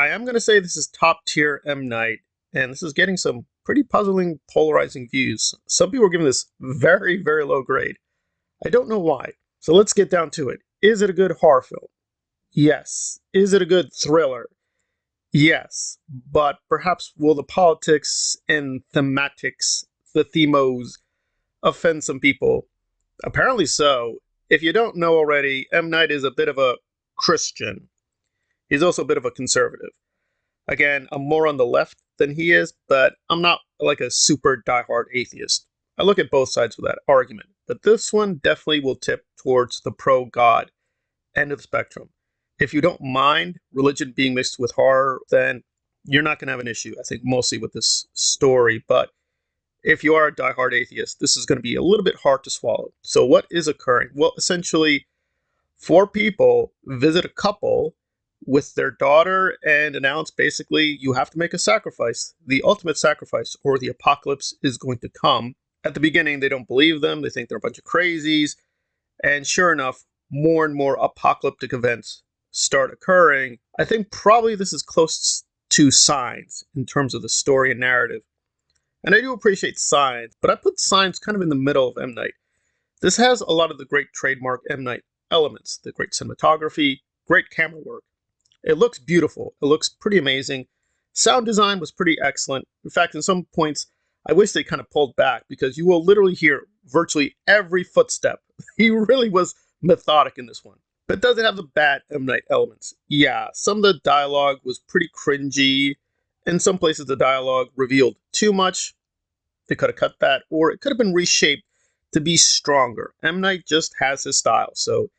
I am going to say this is top tier M. Night, and this is getting some pretty puzzling, polarizing views. Some people are giving this very, very low grade. I don't know why. So let's get down to it. Is it a good horror film? Yes. Is it a good thriller? Yes. But perhaps will the politics and thematics, the themos, offend some people? Apparently so. If you don't know already, M. Night is a bit of a Christian. He's also a bit of a conservative. Again, I'm more on the left than he is, but I'm not like a super diehard atheist. I look at both sides of that argument, but this one definitely will tip towards the pro-God end of the spectrum. If you don't mind religion being mixed with horror, then you're not going to have an issue, I think, mostly with this story. But if you are a diehard atheist, this is going to be a little bit hard to swallow. So what is occurring? Well, essentially, four people visit a couple with their daughter and announce basically you have to make a sacrifice. The ultimate sacrifice, or the apocalypse, is going to come. At the beginning, they don't believe them. They think they're a bunch of crazies. And sure enough, more and more apocalyptic events start occurring. I think probably this is close to Signs in terms of the story and narrative. And I do appreciate Signs, but I put Signs kind of in the middle of M. Night. This has a lot of the great trademark M. Night elements, the great cinematography, great camera work. It looks beautiful. It looks pretty amazing. Sound design was pretty excellent. In fact, in some points, I wish they kind of pulled back because you will literally hear virtually every footstep. He really was methodic in this one. But does it have the bad M. Night elements? Yeah, some of the dialogue was pretty cringy. In some places, the dialogue revealed too much. They could have cut that, or it could have been reshaped to be stronger. M. Night just has his style, so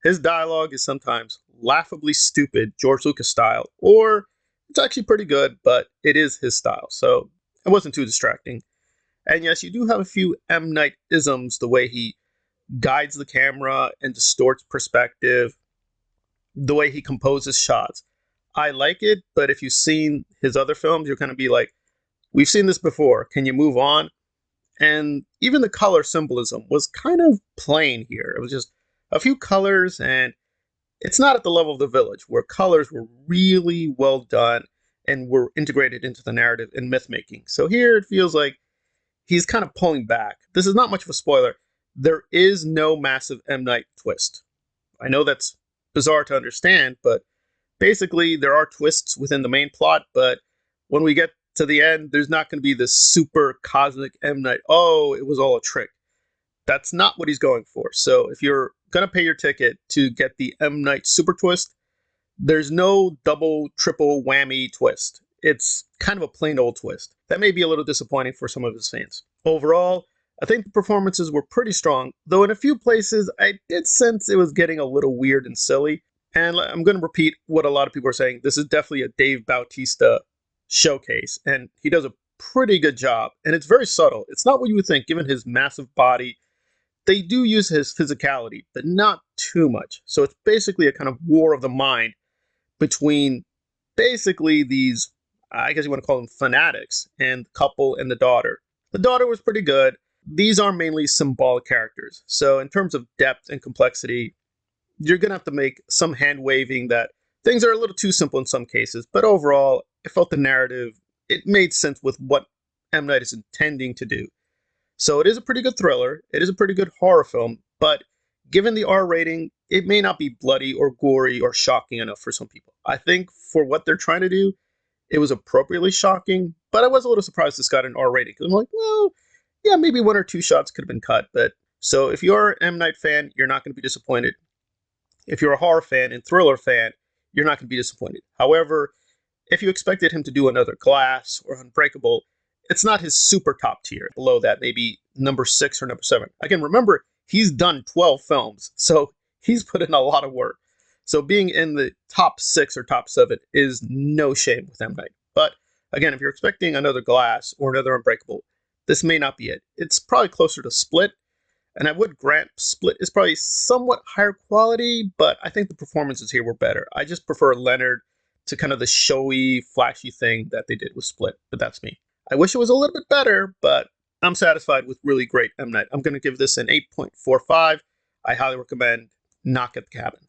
his dialogue is sometimes laughably stupid, George Lucas style, or it's actually pretty good, but it is his style, so it wasn't too distracting. And yes, you do have a few M. Night isms, the way he guides the camera and distorts perspective, the way he composes shots. I like it, but if you've seen his other films, you're going to be like, we've seen this before. Can you move on? And even the color symbolism was kind of plain here. It was just a few colors, and it's not at the level of The Village, where colors were really well done and were integrated into the narrative and myth making. So here it feels like he's kind of pulling back. This is not much of a spoiler. There is no massive M. Night twist. I know that's bizarre to understand, but basically there are twists within the main plot, but when we get to the end, there's not going to be this super cosmic M. Night, oh, it was all a trick. That's not what he's going for. So if you're going to pay your ticket to get the M. Night super twist, there's no double, triple whammy twist. It's kind of a plain old twist. That may be a little disappointing for some of his fans. Overall, I think the performances were pretty strong, though in a few places I did sense it was getting a little weird and silly. And I'm going to repeat what a lot of people are saying. This is definitely a Dave Bautista showcase, and he does a pretty good job. And it's very subtle. It's not what you would think, given his massive body. They do use his physicality, but not too much. So it's basically a kind of war of the mind between basically these, I guess you want to call them fanatics, and the couple and the daughter. The daughter was pretty good. These are mainly symbolic characters. So in terms of depth and complexity, you're going to have to make some hand waving that things are a little too simple in some cases. But overall, I felt the narrative, it made sense with what M. Night is intending to do. So it is a pretty good thriller. It is a pretty good horror film. But given the R rating, it may not be bloody or gory or shocking enough for some people. I think for what they're trying to do, it was appropriately shocking. But I was a little surprised this got an R rating. Because I'm like, well, yeah, maybe one or two shots could have been cut. But so if you're an M. Night fan, you're not going to be disappointed. If you're a horror fan and thriller fan, you're not going to be disappointed. However, if you expected him to do another Glass or Unbreakable, it's not his super top tier. Below that, maybe number 6 or number 7. Again, remember, he's done 12 films, so he's put in a lot of work. So being in the top 6 or top 7 is no shame with M. Night. But again, if you're expecting another Glass or another Unbreakable, this may not be it. It's probably closer to Split. And I would grant Split is probably somewhat higher quality, but I think the performances here were better. I just prefer Leonard to kind of the showy, flashy thing that they did with Split, but that's me. I wish it was a little bit better, but I'm satisfied with really great M. Night. I'm going to give this an 8.45. I highly recommend Knock at the Cabin.